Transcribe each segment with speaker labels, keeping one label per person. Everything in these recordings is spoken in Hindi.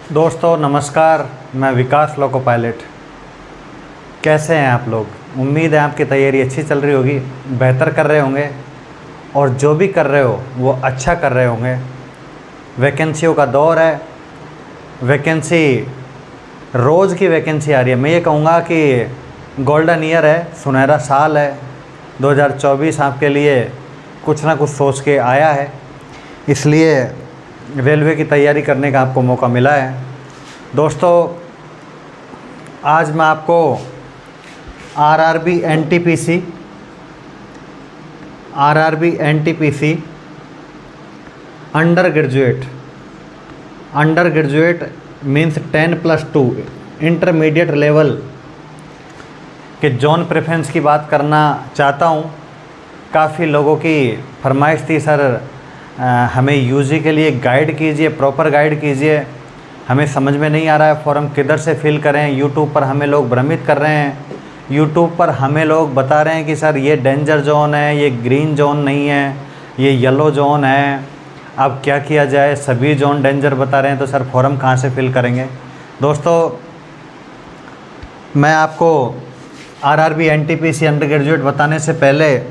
Speaker 1: दोस्तों नमस्कार, मैं विकास लोको पायलट। कैसे हैं आप लोग? उम्मीद है आपकी तैयारी अच्छी चल रही होगी, बेहतर कर रहे होंगे और जो भी कर रहे हो वो अच्छा कर रहे होंगे। वैकेंसियों का दौर है, वैकेंसी रोज़ की वैकेंसी आ रही है। मैं ये कहूँगा कि गोल्डन ईयर है, सुनहरा साल है। 2024 आपके लिए कुछ ना कुछ सोच के आया है, इसलिए रेलवे की तैयारी करने का आपको मौका मिला है। दोस्तों आज मैं आपको RRB NTPC under graduate means 10+2 intermediate level के जॉन प्रेफरेंस की बात करना चाहता हूँ। काफ़ी लोगों की फरमाइश थी, सर हमें यूजी के लिए गाइड कीजिए, प्रॉपर गाइड कीजिए, हमें समझ में नहीं आ रहा है फॉर्म किधर से फिल करें। यूट्यूब पर हमें लोग भ्रमित कर रहे हैं, यूट्यूब पर हमें लोग बता रहे हैं कि सर ये डेंजर जोन है, ये ग्रीन जोन नहीं है, ये येलो जोन है, अब क्या किया जाए? सभी जोन डेंजर बता रहे हैं, तो सर फॉर्म कहाँ से फिल करेंगे? दोस्तों मैं आपको आरआरबी एनटीपीसी अंडर ग्रेजुएट बताने से पहले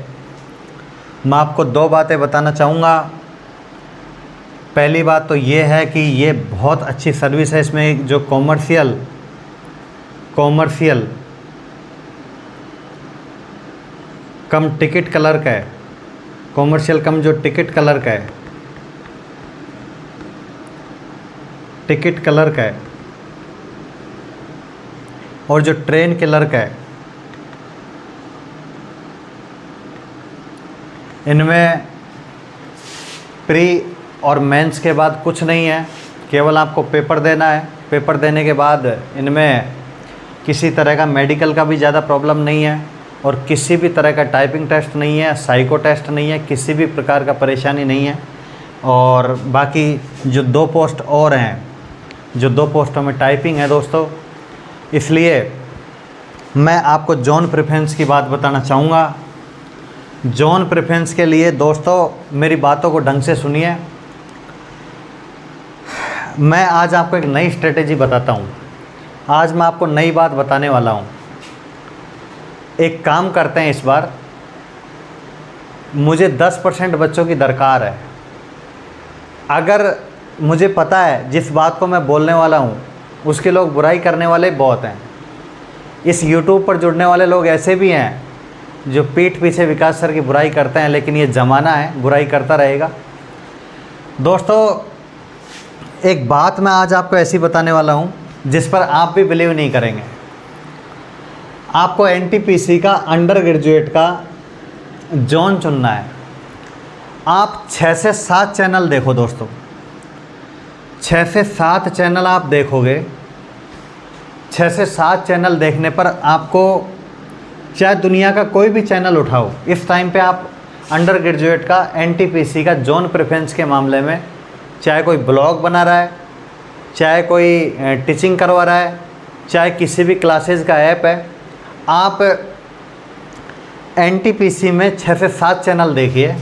Speaker 1: मैं आपको दो बातें बताना चाहूँगा। पहली बात तो ये है कि ये बहुत अच्छी सर्विस है। इसमें जो कॉमर्शियल कम टिकट क्लर्क है, कॉमर्शियल कम जो टिकट क्लर्क है और जो ट्रेन क्लर्क है, इनमें प्री और मेंस के बाद कुछ नहीं है, केवल आपको पेपर देना है। पेपर देने के बाद इनमें किसी तरह का मेडिकल का भी ज़्यादा प्रॉब्लम नहीं है और किसी भी तरह का टाइपिंग टेस्ट नहीं है, साइको टेस्ट नहीं है, किसी भी प्रकार का परेशानी नहीं है। और बाकी जो 2 पोस्ट और हैं, जो 2 पोस्टों में टाइपिंग है दोस्तों, इसलिए मैं आपको जॉन प्रेफरेंस की बात बताना चाहूँगा। जॉन प्रेफरेंस के लिए दोस्तों मेरी बातों को ढंग से सुनिए। मैं आज आपको एक नई स्ट्रेटेजी बताता हूँ। आज मैं आपको नई बात बताने वाला हूँ। एक काम करते हैं, इस बार मुझे 10% बच्चों की दरकार है। अगर मुझे पता है जिस बात को मैं बोलने वाला हूँ उसके लोग बुराई करने वाले बहुत हैं। इस YouTube पर जुड़ने वाले लोग ऐसे भी हैं जो पीठ पीछे विकास सर की बुराई करते हैं, लेकिन ये ज़माना है, बुराई करता रहेगा। दोस्तों एक बात मैं आज आपको ऐसी बताने वाला हूँ जिस पर आप भी बिलीव नहीं करेंगे। आपको एनटीपीसी का अंडर ग्रेजुएट का जोन चुनना है। आप 6 से 7 चैनल देखो दोस्तों, 6 से 7 चैनल आप देखोगे। 6 से 7 चैनल देखने पर आपको, चाहे दुनिया का कोई भी चैनल उठाओ, इस टाइम पे आप अंडर ग्रेजुएट का एनटीपीसी का जोन प्रेफरेंस के मामले में, चाहे कोई ब्लॉग बना रहा है, चाहे कोई टीचिंग करवा रहा है, चाहे किसी भी क्लासेस का ऐप है, आप एनटीपीसी में 6 से 7 चैनल देखिए।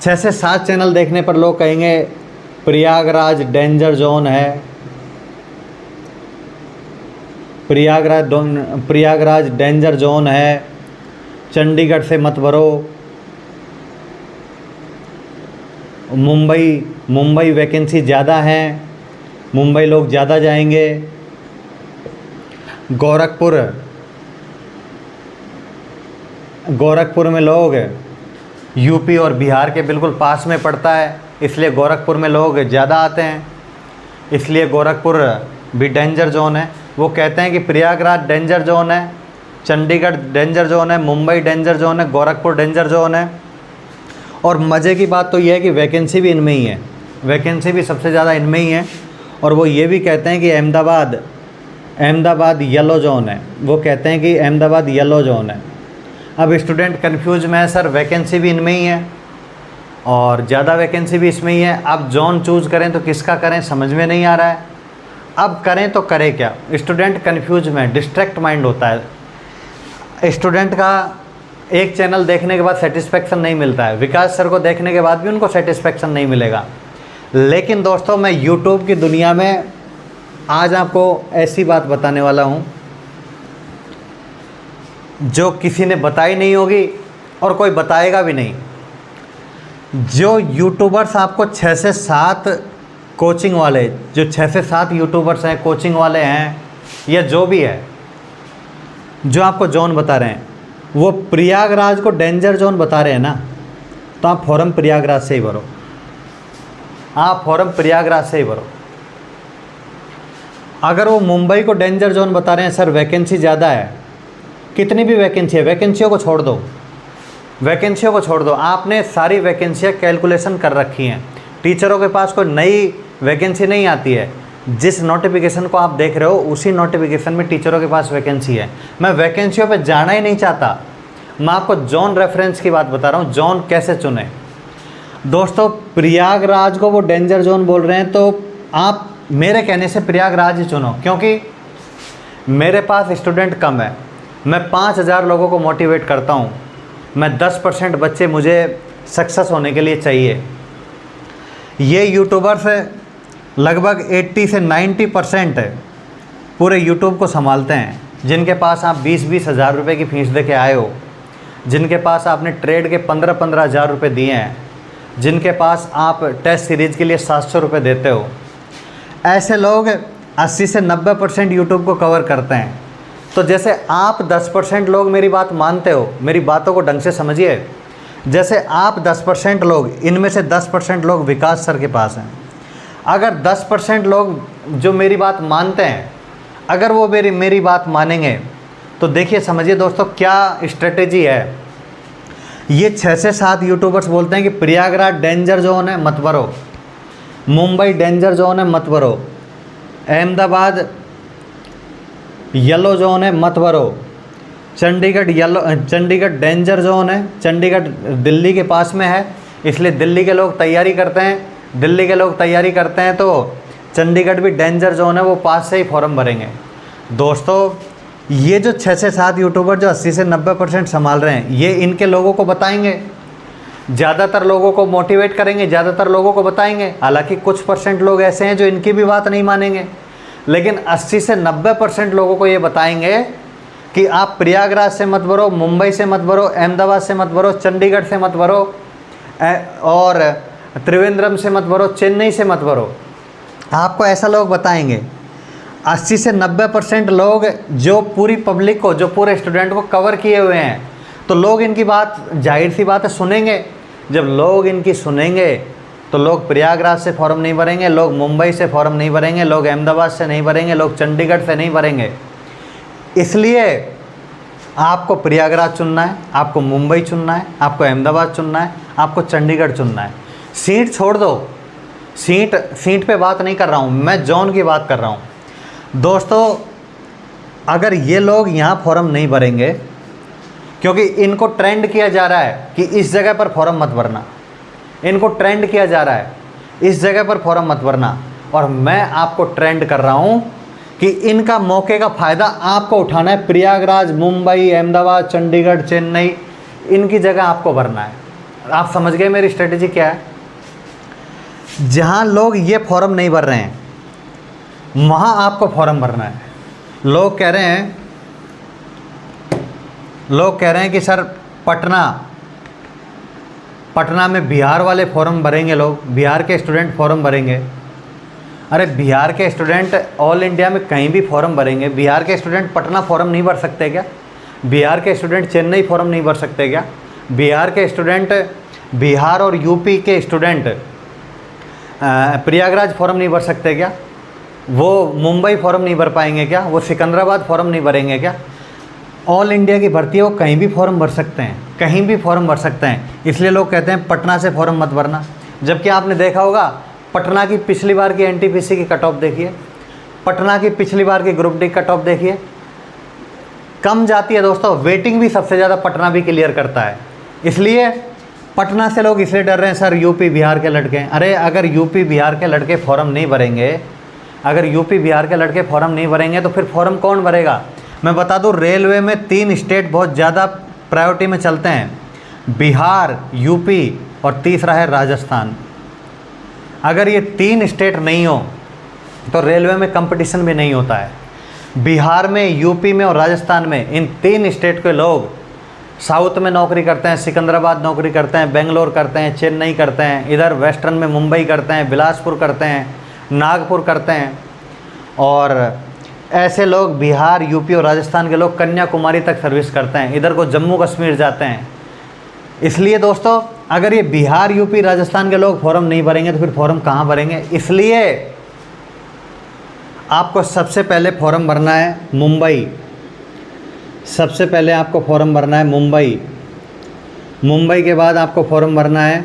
Speaker 1: 6 से 7 चैनल देखने पर लोग कहेंगे प्रयागराज डेंजर जोन है, प्रयागराज डेंजर जोन है, चंडीगढ़ से मत भरो, मुंबई वैकेंसी ज़्यादा है, मुंबई लोग ज़्यादा जाएंगे, गोरखपुर में लोग, यूपी और बिहार के बिल्कुल पास में पड़ता है, इसलिए गोरखपुर में लोग ज़्यादा आते हैं, इसलिए गोरखपुर भी डेंजर जोन है। वो कहते हैं कि प्रयागराज डेंजर जोन है, चंडीगढ़ डेंजर जोन है, मुंबई डेंजर जोन है, गोरखपुर डेंजर जोन है। और मज़े की बात तो ये है कि वैकेंसी भी इनमें ही है, वैकेंसी भी सबसे ज़्यादा इनमें ही है। और वो ये भी कहते हैं कि अहमदाबाद येलो जोन है, वो कहते हैं कि अहमदाबाद येलो जोन है। अब स्टूडेंट कंफ्यूज में है, सर वैकेंसी भी इनमें ही है और ज़्यादा वैकेंसी भी इसमें ही है, अब जोन चूज़ करें तो किसका करें समझ में नहीं आ रहा है। अब करें तो करें क्या? स्टूडेंट कंफ्यूज में, डिस्ट्रैक्ट माइंड होता है। स्टूडेंट का एक चैनल देखने के बाद सेटिस्फेक्शन नहीं मिलता है, विकास सर को देखने के बाद भी उनको सेटिस्फेक्शन नहीं मिलेगा। लेकिन दोस्तों मैं यूट्यूब की दुनिया में आज आपको ऐसी बात बताने वाला हूँ जो किसी ने बताई नहीं होगी और कोई बताएगा भी नहीं। जो यूट्यूबर्स आपको 6 से 7 कोचिंग वाले, जो 6 से 7 यूट्यूबर्स हैं, कोचिंग वाले हैं, या जो भी है, जो आपको जोन बता रहे हैं, वो प्रयागराज को डेंजर जोन बता रहे हैं ना, तो आप फॉर्म प्रयागराज से ही भरो। आप फॉर्म प्रयागराज से ही भरो। अगर वो मुंबई को डेंजर जोन बता रहे हैं, सर वैकेंसी ज़्यादा है, कितनी भी वैकेंसी है, वैकेंसियों को छोड़ दो, वैकेंसियों को छोड़ दो। आपने सारी वैकेंसियाँ कैलकुलेशन कर रखी हैं। टीचरों के पास कोई नई वैकेंसी नहीं आती है। जिस नोटिफिकेशन को आप देख रहे हो उसी नोटिफिकेशन में टीचरों के पास वैकेंसी है। मैं वैकेंसियों पे जाना ही नहीं चाहता, मैं आपको जोन रेफरेंस की बात बता रहा हूँ, जोन कैसे चुने। दोस्तों, प्रयागराज को वो डेंजर जोन बोल रहे हैं, तो आप मेरे कहने से प्रयागराज ही चुनो, क्योंकि मेरे पास स्टूडेंट कम है। मैं 5000 लोगों को मोटिवेट करता हूँ। मैं 10% बच्चे मुझे सक्सेस होने के लिए चाहिए। ये यूट्यूबर्स लगभग 80 से 90% पूरे यूट्यूब को संभालते हैं, जिनके पास आप 20-20 हज़ार रुपये की फ़ीस दे के आए हो, जिनके पास आपने ट्रेड के 15-15 हज़ार रुपये दिए हैं, जिनके पास आप टेस्ट सीरीज़ के लिए 700 रुपये देते हो। ऐसे लोग 80 से 90% यूट्यूब को कवर करते हैं। तो जैसे आप 10% लोग मेरी बात मानते हो, मेरी बातों को ढंग से समझिए। जैसे आप 10% लोग, इनमें से 10% लोग विकास सर के पास हैं। अगर 10% लोग जो मेरी बात मानते हैं, अगर वो मेरी बात मानेंगे, तो देखिए, समझिए दोस्तों क्या स्ट्रेटेजी है। ये 6 से 7 यूट्यूबर्स बोलते हैं कि प्रयागराज डेंजर जोन है, मत भरो। मुंबई डेंजर जोन है, मत भरो। अहमदाबाद येलो जोन है, मत भरो। चंडीगढ़ डेंजर जोन है। चंडीगढ़ दिल्ली के पास में है, इसलिए दिल्ली के लोग तैयारी करते हैं। दिल्ली के लोग तैयारी करते हैं तो चंडीगढ़ भी डेंजर जोन है, वो पास से ही फॉर्म भरेंगे। दोस्तों, ये जो 6 से 7 यूट्यूबर जो 80 से 90% संभाल रहे हैं, ये इनके लोगों को बताएंगे, ज़्यादातर लोगों को मोटिवेट करेंगे, ज़्यादातर लोगों को बताएंगे। हालांकि कुछ % लोग ऐसे हैं जो इनकी भी बात नहीं मानेंगे, लेकिन 80 से 90% लोगों को ये बताएंगे कि आप प्रयागराज से मत भरो, मुंबई से मत भरो, अहमदाबाद से मत भरो, चंडीगढ़ से मत भरो, और त्रिवेंद्रम से मत भरो, चेन्नई से मत भरो। आपको ऐसा लोग बताएंगे। 80 से 90% लोग जो पूरी पब्लिक को, जो पूरे स्टूडेंट को कवर किए हुए हैं, तो लोग इनकी बात, जाहिर सी बात है, सुनेंगे। जब लोग इनकी सुनेंगे तो लोग प्रयागराज से फॉर्म नहीं भरेंगे, लोग मुंबई से फॉर्म नहीं भरेंगे, लोग अहमदाबाद से नहीं भरेंगे, लोग चंडीगढ़ से नहीं भरेंगे। इसलिए आपको प्रयागराज चुनना है, आपको मुंबई चुनना है, आपको अहमदाबाद चुनना है, आपको चंडीगढ़ चुनना है। सीट छोड़ दो, सीट पे बात नहीं कर रहा हूँ मैं, जोन की बात कर रहा हूँ। दोस्तों, अगर ये लोग यहाँ फॉर्म नहीं भरेंगे, क्योंकि इनको ट्रेंड किया जा रहा है कि इस जगह पर फॉर्म मत भरना, इनको ट्रेंड किया जा रहा है इस जगह पर फॉर्म मत भरना, और मैं आपको ट्रेंड कर रहा हूँ कि इनका मौके का फ़ायदा आपको उठाना है। प्रयागराज, मुंबई, अहमदाबाद, चंडीगढ़, चेन्नई, इनकी जगह आपको भरना है। आप समझ गए मेरी स्ट्रेटेजी क्या है। जहाँ लोग ये फॉर्म नहीं भर रहे हैं, वहाँ आपको फॉर्म भरना है। लोग कह रहे हैं कि सर पटना में बिहार वाले फॉर्म भरेंगे, लोग बिहार के स्टूडेंट फॉर्म भरेंगे। अरे बिहार के स्टूडेंट ऑल इंडिया में कहीं भी फॉर्म भरेंगे, बिहार के स्टूडेंट पटना फॉर्म नहीं भर सकते क्या? बिहार के स्टूडेंट चेन्नई फॉर्म नहीं भर सकते क्या? बिहार के स्टूडेंट, बिहार और यूपी के स्टूडेंट प्रयागराज फॉर्म नहीं भर सकते क्या? वो मुंबई फॉर्म नहीं भर पाएंगे क्या? वो सिकंदराबाद फॉर्म नहीं भरेंगे क्या? ऑल इंडिया की भर्ती है, वो कहीं भी फॉर्म भर सकते हैं, कहीं भी फॉर्म भर सकते हैं। इसलिए लोग कहते हैं पटना से फॉर्म मत भरना। जबकि आपने देखा होगा, पटना की पिछली बार की एनटीपीसी की कट ऑफ देखिए, पटना की पिछली बार की ग्रुप डी कट ऑफ देखिए, कम जाती है दोस्तों। वेटिंग भी सबसे ज़्यादा पटना भी क्लियर करता है। इसलिए पटना से लोग इसलिए डर रहे हैं, सर यूपी बिहार के लड़के। अरे अगर यूपी बिहार के लड़के फॉर्म नहीं भरेंगे, अगर यूपी बिहार के लड़के फॉर्म नहीं भरेंगे तो फिर फॉर्म कौन भरेगा? मैं बता दूं, रेलवे में 3 स्टेट बहुत ज़्यादा प्रायोरिटी में चलते हैं, बिहार, यूपी और तीसरा है राजस्थान। अगर ये 3 स्टेट नहीं हो तो रेलवे में कंपटीशन भी नहीं होता है। बिहार में, यूपी में और राजस्थान में, इन 3 स्टेट के लोग साउथ में नौकरी करते हैं, सिकंदराबाद नौकरी करते हैं, बेंगलोर करते हैं, चेन्नई करते हैं, इधर वेस्टर्न में मुंबई करते हैं, बिलासपुर करते हैं, नागपुर करते हैं, और ऐसे लोग बिहार, यूपी और राजस्थान के लोग कन्याकुमारी तक सर्विस करते हैं, इधर को जम्मू कश्मीर जाते हैं। इसलिए दोस्तों, अगर ये बिहार, यूपी, राजस्थान के लोग फॉर्म नहीं भरेंगे तो फिर फॉर्म कहाँ भरेंगे? इसलिए आपको सबसे पहले फॉर्म भरना है मुंबई। सबसे पहले आपको फॉर्म भरना है मुंबई। मुंबई के बाद आपको फॉर्म भरना है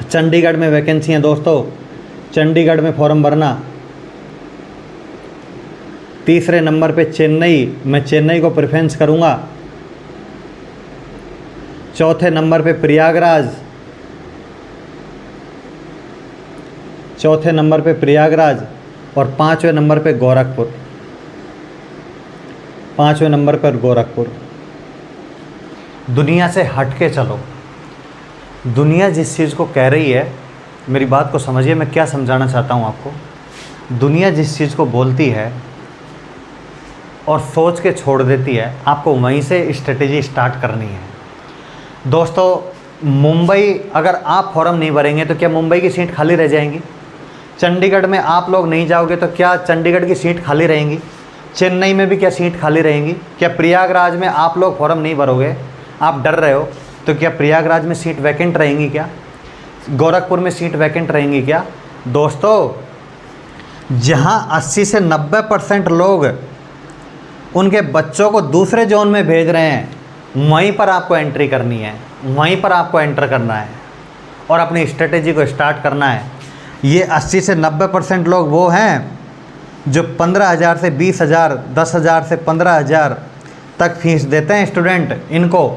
Speaker 1: चंडीगढ़ में वैकेंसी है दोस्तों, चंडीगढ़ में फॉर्म भरना। तीसरे नंबर पे चेन्नई, मैं चेन्नई को प्रेफरेंस करूँगा। चौथे नंबर पे प्रयागराज, चौथे नंबर पे प्रयागराज, और 5वें नंबर पे गोरखपुर, 5वें नंबर पर गोरखपुर। दुनिया से हट के चलो। दुनिया जिस चीज़ को कह रही है, मेरी बात को समझिए, मैं क्या समझाना चाहता हूँ आपको। दुनिया जिस चीज़ को बोलती है और सोच के छोड़ देती है, आपको वहीं से स्ट्रेटेजी स्टार्ट करनी है दोस्तों। मुंबई, अगर आप फॉर्म नहीं भरेंगे तो क्या मुंबई की सीट खाली रह जाएंगी? चंडीगढ़ में आप लोग नहीं जाओगे तो क्या चंडीगढ़ की सीट खाली रहेंगी? चेन्नई में भी क्या सीट खाली रहेंगी? क्या प्रयागराज में आप लोग फॉर्म नहीं भरोगे, आप डर रहे हो, तो क्या प्रयागराज में सीट वैकेंट रहेंगी क्या? गोरखपुर में सीट वैकेंट रहेंगी क्या? दोस्तों, जहां 80 से 90% लोग उनके बच्चों को दूसरे जोन में भेज रहे हैं, वहीं पर आपको एंट्री करनी है, वहीं पर आपको एंटर करना है और अपनी स्ट्रेटेजी को स्टार्ट करना है। ये 80 से 90% लोग वो हैं जो 15,000 से 20,000, 10,000 से 15,000 तक फीस देते हैं स्टूडेंट इनको।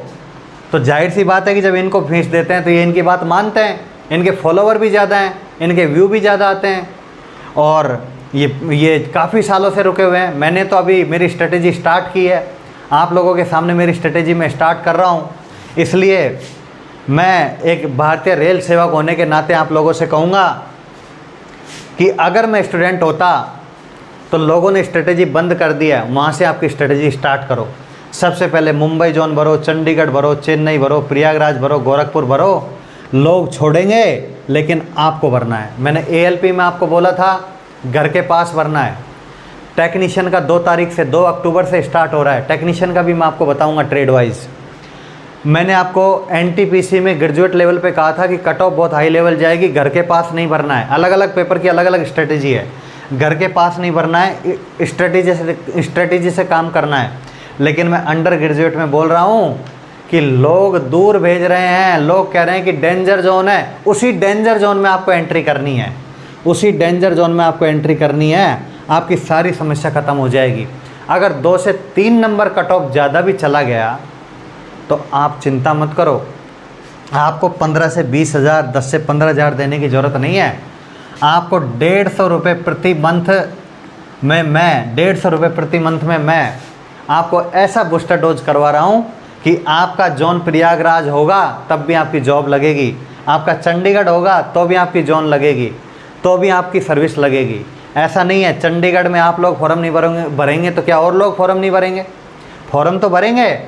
Speaker 1: तो जाहिर सी बात है कि जब इनको फीस देते हैं तो ये इनकी बात मानते हैं, इनके फॉलोवर भी ज़्यादा हैं, इनके व्यू भी ज़्यादा आते हैं, और ये काफ़ी सालों से रुके हुए हैं। मैंने तो अभी मेरी स्ट्रेटेजी स्टार्ट की है, आप लोगों के सामने मेरी स्ट्रेटेजी मैं स्टार्ट कर रहा हूँ। इसलिए मैं एक भारतीय रेल सेवक होने के नाते आप लोगों से कहूँगा कि अगर मैं स्टूडेंट होता तो लोगों ने स्ट्रेटेजी बंद कर दिया है, वहाँ से आपकी स्ट्रेटेजी स्टार्ट करो। सबसे पहले मुंबई जोन भरो, चंडीगढ़ भरो, चेन्नई भरो, प्रयागराज भरो, गोरखपुर भरो। लोग छोड़ेंगे लेकिन आपको भरना है। मैंने ALP में आपको बोला था घर के पास भरना है। टेक्नीशियन का 2 तारीख से 2 अक्टूबर से स्टार्ट हो रहा है। टेक्नीशियन का भी मैं आपको बताऊंगा ट्रेड वाइज। मैंने आपको NTPC में ग्रेजुएट लेवल पे कहा था कि कट ऑफ बहुत हाई लेवल जाएगी, घर के पास नहीं भरना है। अलग अलग पेपर की अलग अलग स्ट्रेटेजी है, घर के पास नहीं भरना है, स्ट्रेटेजी से काम करना है। लेकिन मैं अंडर ग्रेजुएट में बोल रहा हूँ कि लोग दूर भेज रहे हैं, लोग कह रहे हैं कि डेंजर जोन है, उसी डेंजर जोन में आपको एंट्री करनी है, उसी डेंजर जोन में आपको एंट्री करनी है। आपकी सारी समस्या ख़त्म हो जाएगी। अगर 2 से 3 नंबर कट ऑफ ज़्यादा भी चला गया तो आप चिंता मत करो, आपको 15 से 20,000, 10 से 15,000 देने की ज़रूरत नहीं है। आपको 150 रुपये प्रति मंथ में मैं 150 रुपये प्रति मंथ में मैं आपको ऐसा बूस्टर डोज करवा रहा हूँ कि आपका जोन प्रयागराज होगा तब भी आपकी जॉब लगेगी, आपका चंडीगढ़ होगा तो भी आपकी जोन लगेगी, तो भी आपकी सर्विस लगेगी। ऐसा नहीं है चंडीगढ़ में आप लोग फॉर्म नहीं भरेंगे तो क्या और लोग फॉर्म नहीं भरेंगे? फॉर्म तो भरेंगे,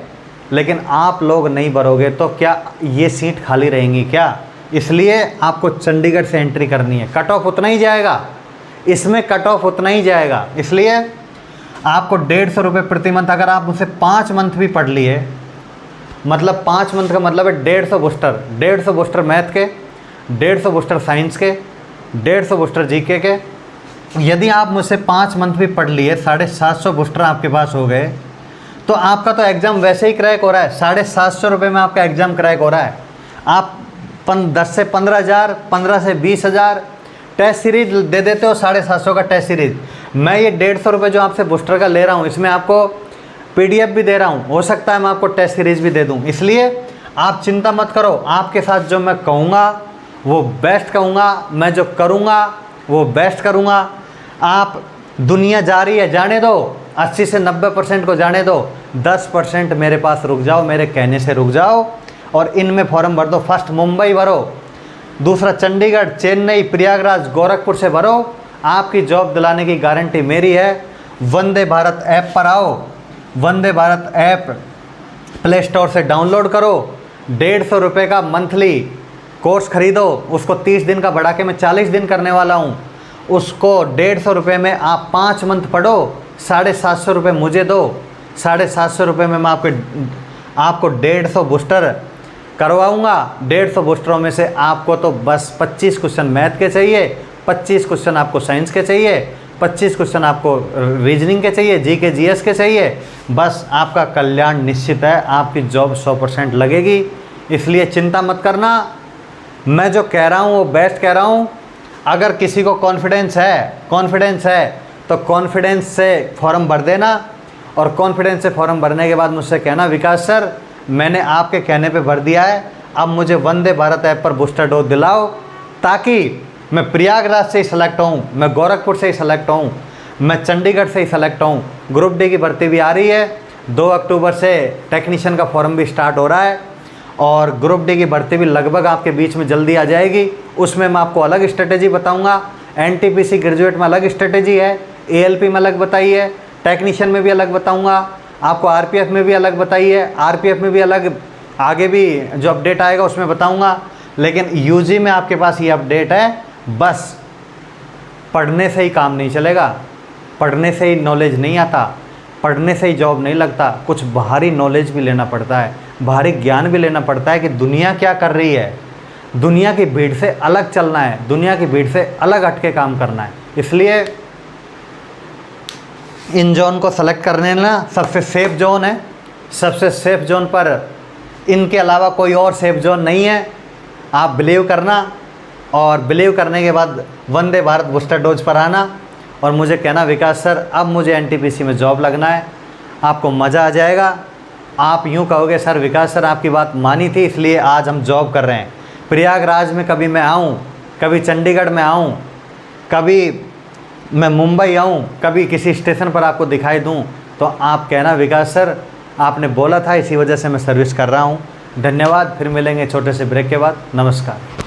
Speaker 1: लेकिन आप लोग नहीं भरोगे तो क्या ये सीट खाली रहेंगी क्या? इसलिए आपको चंडीगढ़ से एंट्री करनी है। कट ऑफ उतना ही जाएगा, इसमें कट ऑफ उतना ही जाएगा। इसलिए आपको 150 रुपये प्रति मंथ, अगर आप मुझसे 5 मंथ भी पढ़ लिए, मतलब 5 मंथ का मतलब है 150 बूस्टर, 150 बूस्टर मैथ के, 150 बूस्टर साइंस के, 150 बूस्टर जीके के। यदि आप मुझसे 5 मंथ भी पढ़ लिए, 750 बूस्टर आपके पास हो गए, तो आपका तो एग्ज़ाम वैसे ही क्रैक हो रहा है। 750 रुपये में आपका एग्ज़ाम क्रैक हो रहा है। आप 10 से 15,000, 15 से 20,000 टेस्ट सीरीज दे देते हो, 750 का टेस्ट सीरीज। मैं ये 150 रुपये जो आपसे बूस्टर का ले रहा हूँ, इसमें आपको PDF भी दे रहा हूँ, हो सकता है मैं आपको टेस्ट सीरीज भी दे दूँ। इसलिए आप चिंता मत करो, आपके साथ जो मैं कहूँगा वो बेस्ट कहूँगा, मैं जो करूँगा वो बेस्ट करूँगा। आप दुनिया जा रही है, जाने दो, 80 से 90% को जाने दो, 10% मेरे पास रुक जाओ, मेरे कहने से रुक जाओ और इनमें फॉर्म भर दो। फर्स्ट मुंबई भरो, दूसरा चंडीगढ़, चेन्नई, प्रयागराज, गोरखपुर से भरो, आपकी जॉब दिलाने की गारंटी मेरी है। वंदे भारत ऐप पर आओ, Vande Bharat app play store से डाउनलोड करो, 150 रुपये का मंथली कोर्स खरीदो, उसको 30 दिन का बढ़ा के मैं 40 दिन करने वाला हूँ। उसको 150 रुपये में आप 5 मंथ पढ़ो, 750 रुपये मुझे दो, 750 रुपये में मैं आपको 150 बूस्टर करवाऊँगा। 150 बूस्टरों में से आपको तो बस 25 क्वेश्चन मैथ के चाहिए, 25 क्वेश्चन आपको साइंस के चाहिए, 25 क्वेश्चन आपको रीजनिंग के चाहिए, जीके जीएस के चाहिए। बस आपका कल्याण निश्चित है, आपकी जॉब 100% लगेगी। इसलिए चिंता मत करना, मैं जो कह रहा हूँ वो बेस्ट कह रहा हूँ। अगर किसी को कॉन्फिडेंस है तो कॉन्फिडेंस से फॉर्म भर देना, और कॉन्फिडेंस से फॉर्म भरने के बाद मुझसे कहना विकास सर मैंने आपके कहने पे भर दिया है, अब मुझे वंदे भारत ऐप पर बूस्टर डोज दिलाओ, ताकि मैं प्रयागराज से ही सेलेक्ट हूँ, मैं गोरखपुर से ही सेलेक्ट हूँ, मैं चंडीगढ़ से ही सेलेक्ट हूँ। ग्रुप डी की भर्ती भी आ रही है, 2 अक्टूबर से टेक्नीशियन का फॉर्म भी स्टार्ट हो रहा है, और ग्रुप डी की भर्ती भी लगभग आपके बीच में जल्दी आ जाएगी। उसमें मैं आपको अलग स्ट्रेटेजी बताऊंगा। एनटीपीसी ग्रेजुएट में अलग स्ट्रेटेजी है, एएलपी में अलग बताई है, टेक्नीशियन में भी अलग बताऊंगा, आपको आरपीएफ में भी अलग बताई है, आरपीएफ में भी अलग, आगे भी जो अपडेट आएगा उसमें बताऊंगा। लेकिन यूजी में आपके पास ये अपडेट है, बस पढ़ने से ही काम नहीं चलेगा, पढ़ने से ही नॉलेज नहीं आता, पढ़ने से ही जॉब नहीं लगता, कुछ बाहरी नॉलेज भी लेना पड़ता है, बाहरी ज्ञान भी लेना पड़ता है कि दुनिया क्या कर रही है, दुनिया की भीड़ से अलग चलना है, दुनिया की भीड़ से अलग हट के काम करना है। इसलिए इन जोन को सेलेक्ट करने ना सबसे सेफ जोन है, सबसे सेफ जोन पर इनके अलावा कोई और सेफ जोन नहीं है। आप बिलीव करना, और बिलीव करने के बाद वंदे भारत बूस्टर डोज पर आना और मुझे कहना विकास सर अब मुझे एनटीपीसी में जॉब लगना है। आपको मज़ा आ जाएगा, आप यूँ कहोगे सर विकास सर आपकी बात मानी थी इसलिए आज हम जॉब कर रहे हैं। प्रयागराज में कभी मैं आऊँ, कभी चंडीगढ़ में आऊँ, कभी मैं मुंबई आऊँ, कभी किसी स्टेशन पर आपको दिखाई दूँ, तो आप कहना विकास सर आपने बोला था इसी वजह से मैं सर्विस कर रहा हूँ। धन्यवाद, फिर मिलेंगे छोटे से ब्रेक के बाद। नमस्कार।